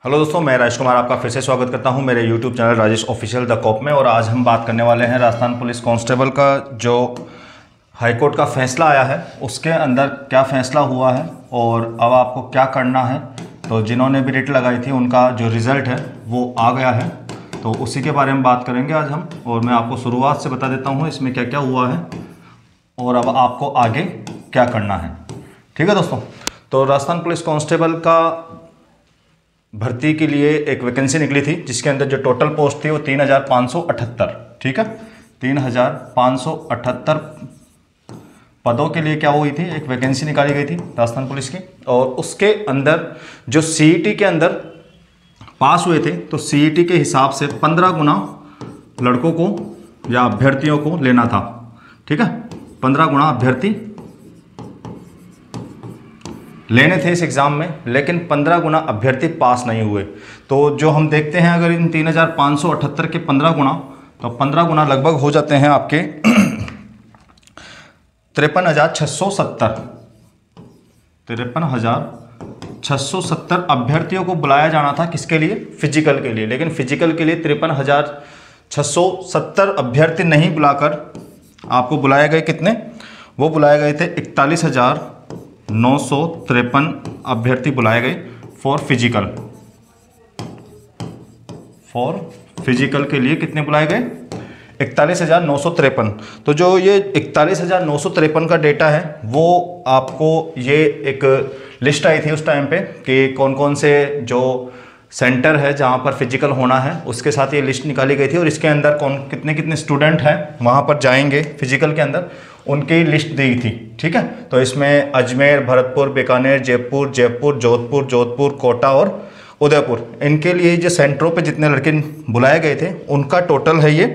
Hello दोस्तों, मैं राजेश कुमार आपका फिर से स्वागत करता हूं मेरे YouTube channel Rajesh official the cop में। और आज हम बात करने वाले हैं राजस्थान पुलिस कांस्टेबल का जो हाईकोर्ट का फैसला आया है उसके अंदर क्या फैसला हुआ है और अब आपको क्या करना है। तो जिन्होंने भी रिट लगाई थी उनका जो रिज़ल्ट है वो आ गया है, तो उसी के बारे में बात करेंगे आज हम। और मैं आपको शुरुआत से बता देता हूँ इसमें क्या क्या हुआ है और अब आपको आगे क्या करना है। ठीक है दोस्तों, तो राजस्थान पुलिस कांस्टेबल का भर्ती के लिए एक वैकेंसी निकली थी जिसके अंदर जो टोटल पोस्ट थी वो 3578। ठीक है, 3578 पदों के लिए क्या हुई थी, एक वैकेंसी निकाली गई थी राजस्थान पुलिस की। और उसके अंदर जो सीईटी के अंदर पास हुए थे तो सीईटी के हिसाब से 15 गुना लड़कों को या अभ्यर्थियों को लेना था। ठीक है, 15 गुना अभ्यर्थी लेने थे इस एग्ज़ाम में, लेकिन 15 गुना अभ्यर्थी पास नहीं हुए। तो जो हम देखते हैं अगर इन 3578 के 15 गुना, तो 15 गुना लगभग हो जाते हैं आपके 53,670। 53,670 अभ्यर्थियों को बुलाया जाना था, किसके लिए? फिजिकल के लिए। लेकिन फिजिकल के लिए 53,670 अभ्यर्थी नहीं बुलाकर आपको बुलाए गए कितने? वो बुलाए गए थे 41,953 अभ्यर्थी बुलाए गए फॉर फिजिकल के लिए। कितने बुलाए गए? 41,953। तो जो ये 41,953 का डेटा है वो आपको ये एक लिस्ट आई थी उस टाइम पे कि कौन कौन से जो सेंटर है जहाँ पर फिजिकल होना है, उसके साथ ये लिस्ट निकाली गई थी। और इसके अंदर कौन कितने कितने स्टूडेंट हैं वहाँ पर जाएंगे फिजिकल के अंदर, उनकी लिस्ट दी थी। ठीक है, तो इसमें अजमेर, भरतपुर, बीकानेर, जयपुर, जोधपुर, कोटा और उदयपुर, इनके लिए जो सेंटरों पे जितने लड़के बुलाए गए थे उनका टोटल है ये।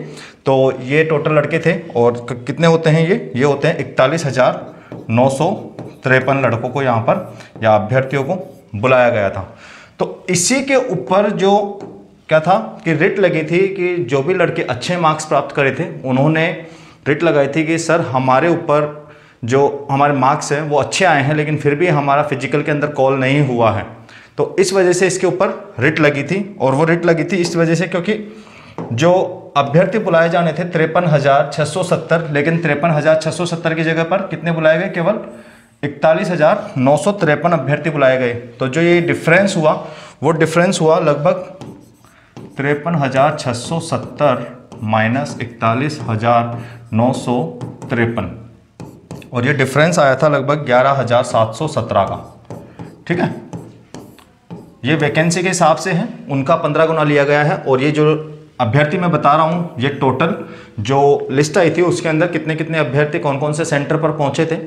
तो ये टोटल लड़के थे और कितने होते हैं ये होते हैं 41,953 लड़कों को यहाँ पर या अभ्यर्थियों को बुलाया गया था। तो इसी के ऊपर जो क्या था कि रिट लगी थी कि जो भी लड़के अच्छे मार्क्स प्राप्त करे थे उन्होंने रिट लगाई थी कि सर हमारे ऊपर जो हमारे मार्क्स हैं वो अच्छे आए हैं लेकिन फिर भी हमारा फिजिकल के अंदर कॉल नहीं हुआ है। तो इस वजह से इसके ऊपर रिट लगी थी। और वो रिट लगी थी इस वजह से क्योंकि जो अभ्यर्थी बुलाए जाने थे 53,670, लेकिन 53,670 की जगह पर कितने बुलाए गए? केवल 41,953 अभ्यर्थी बुलाए गए। तो जो ये डिफरेंस हुआ वो डिफरेंस हुआ लगभग 53,670 माइनस 41,953, और ये डिफरेंस आया था लगभग 11,717 का। ठीक है, ये वैकेंसी के हिसाब से है, उनका 15 गुना लिया गया है। और ये जो अभ्यर्थी मैं बता रहा हूँ ये टोटल जो लिस्ट आई थी उसके अंदर कितने कितने अभ्यर्थी कौन कौन से सेंटर पर पहुंचे थे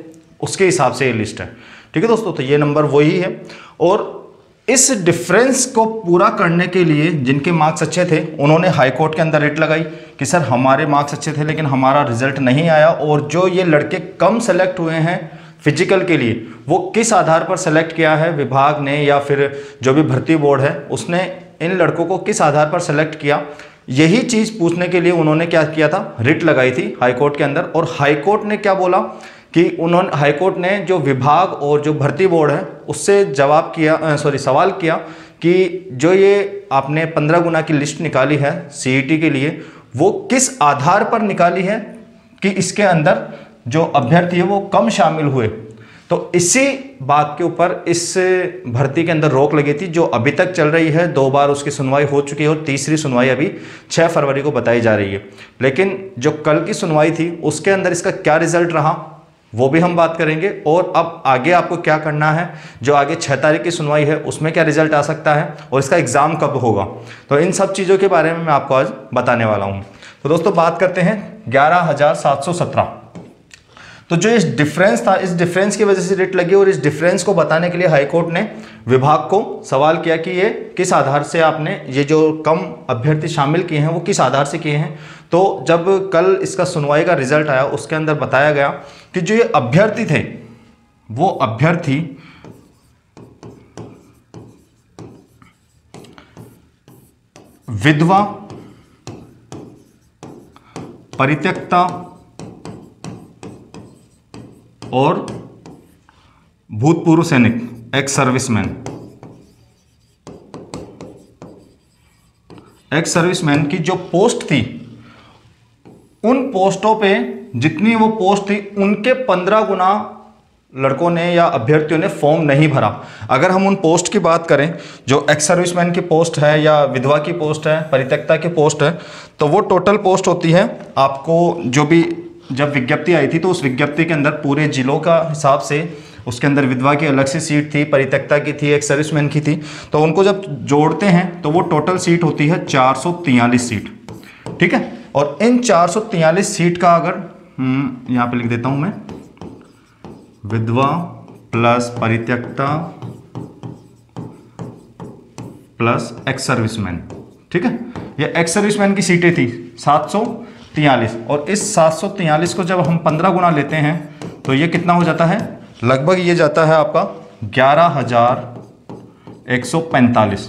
उसके हिसाब से ये लिस्ट है। ठीक है दोस्तों, तो ये नंबर वही है। और इस डिफरेंस को पूरा करने के लिए जिनके मार्क्स अच्छे थे उन्होंने हाई कोर्ट के अंदर रिट लगाई कि सर हमारे मार्क्स अच्छे थे लेकिन हमारा रिजल्ट नहीं आया, और जो ये लड़के कम सेलेक्ट हुए हैं फिजिकल के लिए वो किस आधार पर सेलेक्ट किया है विभाग ने या फिर जो भी भर्ती बोर्ड है उसने इन लड़कों को किस आधार पर सेलेक्ट किया, यही चीज़ पूछने के लिए उन्होंने क्या किया था, रिट लगाई थी हाई कोर्ट के अंदर। और हाई कोर्ट ने क्या बोला कि हाई कोर्ट ने जो विभाग और जो भर्ती बोर्ड है उससे सवाल किया कि जो ये आपने 15 गुना की लिस्ट निकाली है सीईटी के लिए वो किस आधार पर निकाली है कि इसके अंदर जो अभ्यर्थी है वो कम शामिल हुए। तो इसी बात के ऊपर इस भर्ती के अंदर रोक लगी थी जो अभी तक चल रही है। 2 बार उसकी सुनवाई हो चुकी है और तीसरी सुनवाई अभी 6 फरवरी को बताई जा रही है। लेकिन जो कल की सुनवाई थी उसके अंदर इसका क्या रिजल्ट रहा वो भी हम बात करेंगे। और अब आगे आपको क्या करना है, जो आगे 6 तारीख की सुनवाई है उसमें क्या रिजल्ट आ सकता है और इसका एग्ज़ाम कब होगा, तो इन सब चीज़ों के बारे में मैं आपको आज बताने वाला हूँ। तो दोस्तों बात करते हैं 11,717। तो जो इस डिफरेंस था, इस डिफरेंस की वजह से रिट लगी और इस डिफरेंस को बताने के लिए हाई कोर्ट ने विभाग को सवाल किया कि ये किस आधार से आपने ये जो कम अभ्यर्थी शामिल किए हैं वो किस आधार से किए हैं। तो जब कल इसका सुनवाई का रिजल्ट आया उसके अंदर बताया गया कि जो ये अभ्यर्थी थे वो अभ्यर्थी विधवा, परित्यक्ता और भूतपूर्व सैनिक, एक्स सर्विसमैन, एक्स सर्विसमैन की जो पोस्ट थी, उन पोस्टों पे जितनी वो पोस्ट थी उनके 15 गुना लड़कों ने या अभ्यर्थियों ने फॉर्म नहीं भरा। अगर हम उन पोस्ट की बात करें, जो एक्स सर्विसमैन की पोस्ट है या विधवा की पोस्ट है, परित्यक्ता की पोस्ट है, तो वो टोटल पोस्ट होती है आपको, जो भी जब विज्ञप्ति आई थी तो उस विज्ञप्ति के अंदर पूरे जिलों का हिसाब से उसके अंदर विधवा की अलग से सीट थी, परित्यक्ता की थी, एक्स सर्विसमैन की थी, तो उनको जब जोड़ते हैं तो वो टोटल सीट होती है 443 सीट। ठीक है, और इन 443 सीट का अगर यहाँ पे लिख देता हूँ मैं, विधवा प्लस परित्यक्ता प्लस एक्स सर्विसमैन। ठीक है, ये एक्स सर्विसमैन की सीटें थी 743, और इस 743 को जब हम 15 गुना लेते हैं तो ये कितना हो जाता है, लगभग ये जाता है आपका 11,145।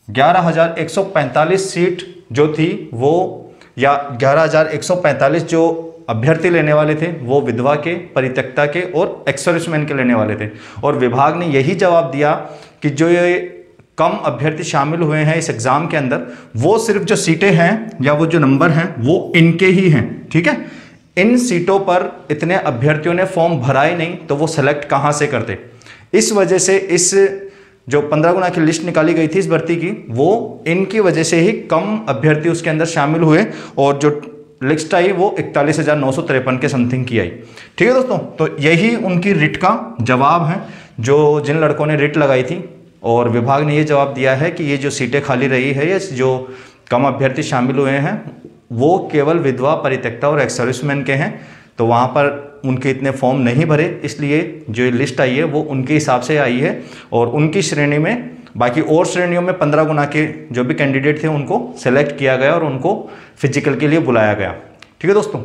11,145 सीट जो थी वो, या 11,145 जो अभ्यर्थी लेने वाले थे वो विधवा के, परित्यक्ता के और एक्स सर्विसमैन के लेने वाले थे। और विभाग ने यही जवाब दिया कि जो ये कम अभ्यर्थी शामिल हुए हैं इस एग्ज़ाम के अंदर, वो सिर्फ जो सीटें हैं या वो जो नंबर हैं वो इनके ही हैं। ठीक है, इन सीटों पर इतने अभ्यर्थियों ने फॉर्म भरा ही नहीं तो वो सेलेक्ट कहाँ से करते। इस वजह से इस जो 15 गुना की लिस्ट निकाली गई थी इस भर्ती की, वो इनकी वजह से ही कम अभ्यर्थी उसके अंदर शामिल हुए, और जो लिस्ट आई वो 41,953 के समथिंग की आई। ठीक है दोस्तों, तो यही उनकी रिट का जवाब है, जो जिन लड़कों ने रिट लगाई थी, और विभाग ने ये जवाब दिया है कि ये जो सीटें खाली रही है या जो कम अभ्यर्थी शामिल हुए हैं वो केवल विधवा, परित्यक्ता और एक्स सर्विसमैन के हैं, तो वहाँ पर उनके इतने फॉर्म नहीं भरे, इसलिए जो लिस्ट आई है वो उनके हिसाब से आई है, और उनकी श्रेणी में, बाकी और श्रेणियों में 15 गुना के जो भी कैंडिडेट थे उनको सेलेक्ट किया गया और उनको फिजिकल के लिए बुलाया गया। ठीक है दोस्तों,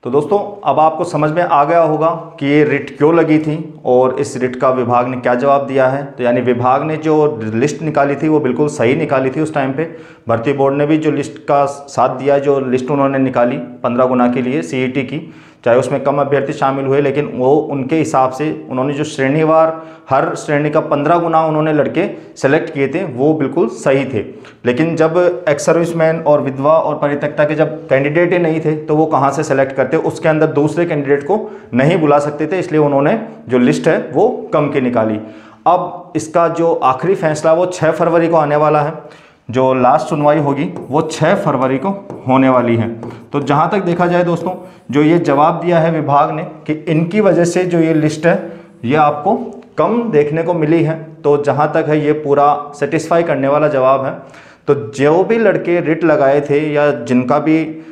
तो दोस्तों अब आपको समझ में आ गया होगा कि ये रिट क्यों लगी थी और इस रिट का विभाग ने क्या जवाब दिया है। तो यानी विभाग ने जो लिस्ट निकाली थी वो बिल्कुल सही निकाली थी उस टाइम पे। भर्ती बोर्ड ने भी जो लिस्ट का साथ दिया, जो लिस्ट उन्होंने निकाली 15 गुना के लिए सीईटी की, चाहे उसमें कम अभ्यर्थी शामिल हुए, लेकिन वो उनके हिसाब से उन्होंने जो श्रेणीवार हर श्रेणी का 15 गुना उन्होंने लड़के सेलेक्ट किए थे वो बिल्कुल सही थे। लेकिन जब एक्स सर्विसमैन और विधवा और परित्यक्ता के जब कैंडिडेट ही नहीं थे तो वो कहाँ से सेलेक्ट करते, उसके अंदर दूसरे कैंडिडेट को नहीं बुला सकते थे, इसलिए उन्होंने जो लिस्ट है वो कम की निकाली। अब इसका जो आखिरी फैसला वो 6 फरवरी को आने वाला है, जो लास्ट सुनवाई होगी वो 6 फरवरी को होने वाली है। तो जहाँ तक देखा जाए दोस्तों, जो ये जवाब दिया है विभाग ने कि इनकी वजह से जो ये लिस्ट है ये आपको कम देखने को मिली है, तो जहाँ तक है ये पूरा सेटिस्फाई करने वाला जवाब है। तो जो भी लड़के रिट लगाए थे या जिनका भी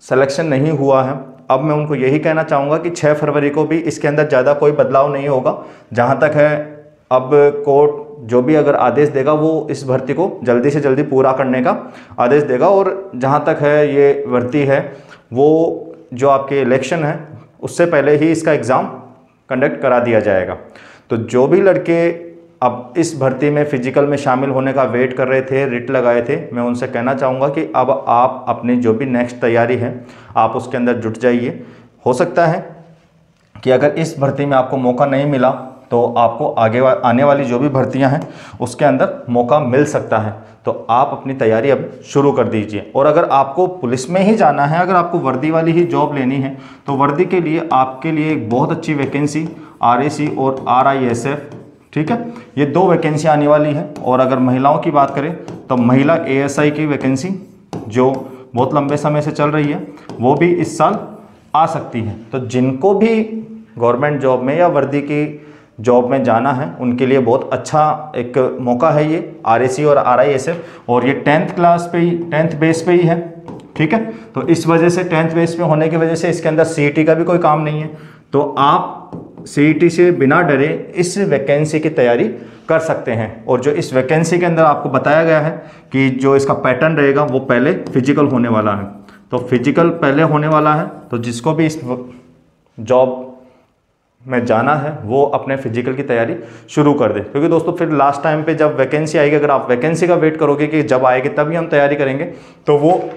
सिलेक्शन नहीं हुआ है, अब मैं उनको यही कहना चाहूँगा कि 6 फरवरी को भी इसके अंदर ज़्यादा कोई बदलाव नहीं होगा। जहाँ तक है अब कोर्ट जो भी अगर आदेश देगा वो इस भर्ती को जल्दी से जल्दी पूरा करने का आदेश देगा, और जहाँ तक है ये भर्ती है वो जो आपके इलेक्शन है उससे पहले ही इसका एग्ज़ाम कंडक्ट करा दिया जाएगा। तो जो भी लड़के अब इस भर्ती में फिजिकल में शामिल होने का वेट कर रहे थे, रिट लगाए थे, मैं उनसे कहना चाहूँगा कि अब आप अपनी जो भी नेक्स्ट तैयारी है आप उसके अंदर जुट जाइए। हो सकता है कि अगर इस भर्ती में आपको मौका नहीं मिला तो आपको आगे आने वाली जो भी भर्तियां हैं उसके अंदर मौका मिल सकता है, तो आप अपनी तैयारी अब शुरू कर दीजिए। और अगर आपको पुलिस में ही जाना है, अगर आपको वर्दी वाली ही जॉब लेनी है, तो वर्दी के लिए आपके लिए एक बहुत अच्छी वैकेंसी RAC और RISF, ठीक है, ये 2 वैकेंसी आने वाली है। और अगर महिलाओं की बात करें तो महिला ASI की वैकेंसी जो बहुत लंबे समय से चल रही है वो भी इस साल आ सकती है। तो जिनको भी गवर्नमेंट जॉब में या वर्दी की जॉब में जाना है उनके लिए बहुत अच्छा एक मौका है ये RAC और RISF, और ये 10th क्लास पे ही, 10th बेस पे ही है। ठीक है, तो इस वजह से 10th बेस पे होने की वजह से इसके अंदर CET का भी कोई काम नहीं है, तो आप CET से बिना डरे इस वैकेंसी की तैयारी कर सकते हैं। और जो इस वैकेंसी के अंदर आपको बताया गया है कि जो इसका पैटर्न रहेगा वो पहले फिजिकल होने वाला है, तो फिजिकल पहले होने वाला है, तो जिसको भी इस जॉब में जाना है वो अपने फिजिकल की तैयारी शुरू कर दे। क्योंकि दोस्तों फिर लास्ट टाइम पे जब वैकेंसी आएगी, अगर आप वैकेंसी का वेट करोगे कि जब आएगी तभी हम तैयारी करेंगे, तो वो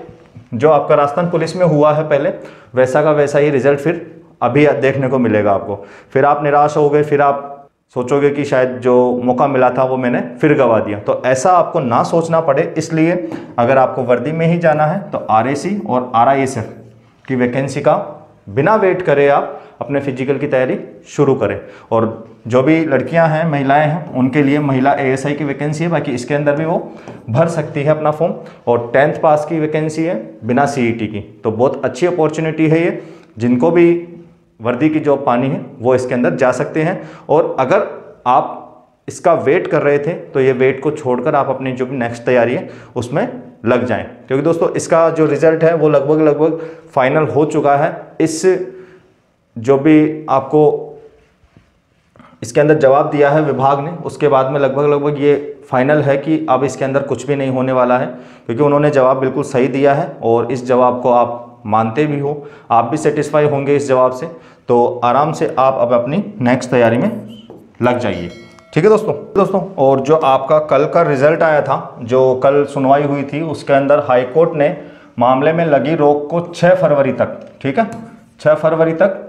जो आपका राजस्थान पुलिस में हुआ है पहले वैसा का वैसा ही रिजल्ट फिर अभी देखने को मिलेगा आपको। फिर आप निराश हो गए, फिर आप सोचोगे कि शायद जो मौका मिला था वो मैंने फिर गवा दिया। तो ऐसा आपको ना सोचना पड़े, इसलिए अगर आपको वर्दी में ही जाना है तो RAC और RISF की वैकेंसी का बिना वेट करे आप अपने फिजिकल की तैयारी शुरू करें। और जो भी लड़कियां हैं, महिलाएं हैं, उनके लिए महिला ASI की वैकेंसी है, बाकी इसके अंदर भी वो भर सकती है अपना फॉर्म। और 10th पास की वैकेंसी है बिना CET की। तो बहुत अच्छी अपॉर्चुनिटी है ये, जिनको भी वर्दी की जॉब पानी है वो इसके अंदर जा सकते हैं। और अगर आप इसका वेट कर रहे थे तो ये वेट को छोड़कर आप अपनी जो भी नेक्स्ट तैयारी है उसमें लग जाएं, क्योंकि दोस्तों इसका जो रिजल्ट है वो लगभग फाइनल हो चुका है। इस जो भी आपको इसके अंदर जवाब दिया है विभाग ने, उसके बाद में लगभग ये फाइनल है कि अब इसके अंदर कुछ भी नहीं होने वाला है, क्योंकि उन्होंने जवाब बिल्कुल सही दिया है। और इस जवाब को आप मानते भी हो, आप भी सेटिस्फाई होंगे इस जवाब से, तो आराम से आप अब अपनी नेक्स्ट तैयारी में लग जाइए। ठीक है दोस्तों। और जो आपका कल का रिजल्ट आया था, जो कल सुनवाई हुई थी, उसके अंदर हाई कोर्ट ने मामले में लगी रोक को 6 फरवरी तक, ठीक है, 6 फरवरी तक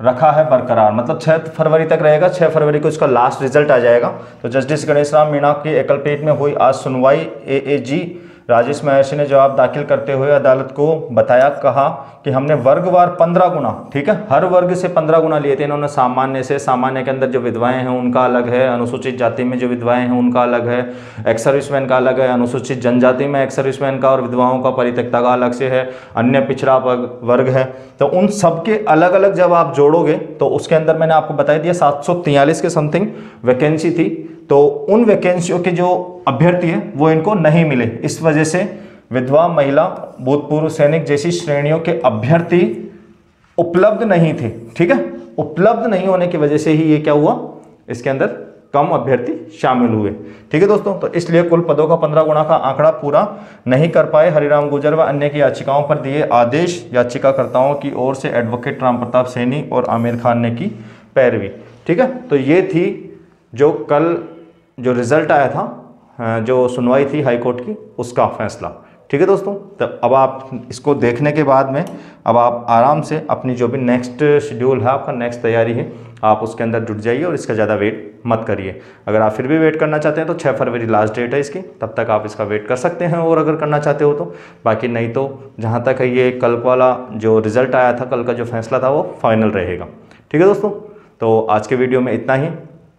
रखा है बरकरार। मतलब 6 फरवरी तक रहेगा, 6 फरवरी को इसका लास्ट रिजल्ट आ जाएगा। तो जस्टिस गणेश राम मीणा की एकलपीठ में हुई आज सुनवाई AAG राजेश महर्षि ने जवाब दाखिल करते हुए अदालत को बताया, कहा कि हमने वर्गवार 15 गुना, ठीक है, हर वर्ग से 15 गुना लिए थे इन्होंने सामान्य से। सामान्य के अंदर जो विधवाएं हैं उनका अलग है, अनुसूचित जाति में जो विधवाएं हैं उनका अलग है, एक्स सर्विसमैन का अलग है, अनुसूचित जनजाति में एक्स सर्विसमैन का और विधवाओं का परित्यक्ता का अलग से है, अन्य पिछड़ा वर्ग है। तो उन सब के अलग अलग जब आप जोड़ोगे तो उसके अंदर मैंने आपको बता दिया 743 के समथिंग वैकेंसी थी। तो उन वैकेंसियों के जो अभ्यर्थी हैं वो इनको नहीं मिले, इस वजह से विधवा, महिला, भूतपूर्व सैनिक जैसी श्रेणियों के अभ्यर्थी उपलब्ध नहीं थे, ठीक है। उपलब्ध नहीं होने की वजह से ही ये क्या हुआ, इसके अंदर कम अभ्यर्थी शामिल हुए, ठीक है दोस्तों। तो इसलिए कुल पदों का 15 गुना का आंकड़ा पूरा नहीं कर पाए। हरिराम गुर्जर व अन्य की याचिकाओं पर दिए आदेश, याचिकाकर्ताओं की ओर से एडवोकेट राम प्रताप सैनी और आमिर खान ने की पैरवी, ठीक है। तो ये थी जो कल जो रिजल्ट आया था, जो सुनवाई थी हाई कोर्ट की, उसका फैसला, ठीक है दोस्तों। तो अब आप इसको देखने के बाद में अब आप आराम से अपनी जो भी नेक्स्ट शेड्यूल है, आपका नेक्स्ट तैयारी है, आप उसके अंदर जुट जाइए और इसका ज़्यादा वेट मत करिए। अगर आप फिर भी वेट करना चाहते हैं तो 6 फरवरी लास्ट डेट है इसकी, तब तक आप इसका वेट कर सकते हैं और अगर करना चाहते हो तो। बाकी नहीं तो जहाँ तक है ये कल वाला जो रिज़ल्ट आया था, कल का जो फैसला था वो फाइनल रहेगा, ठीक है दोस्तों। तो आज के वीडियो में इतना ही।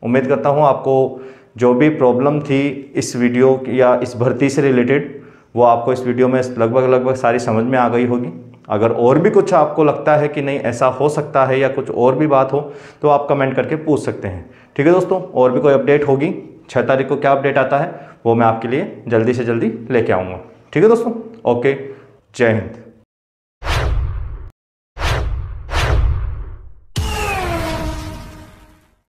उम्मीद करता हूँ आपको जो भी प्रॉब्लम थी इस वीडियो या इस भर्ती से रिलेटेड, वो आपको इस वीडियो में लगभग सारी समझ में आ गई होगी। अगर और भी कुछ आपको लगता है कि नहीं ऐसा हो सकता है या कुछ और भी बात हो तो आप कमेंट करके पूछ सकते हैं, ठीक है दोस्तों। और भी कोई अपडेट होगी, 6 तारीख को क्या अपडेट आता है वो मैं आपके लिए जल्दी से जल्दी लेके आऊँगा, ठीक है दोस्तों। ओके, जय हिंद।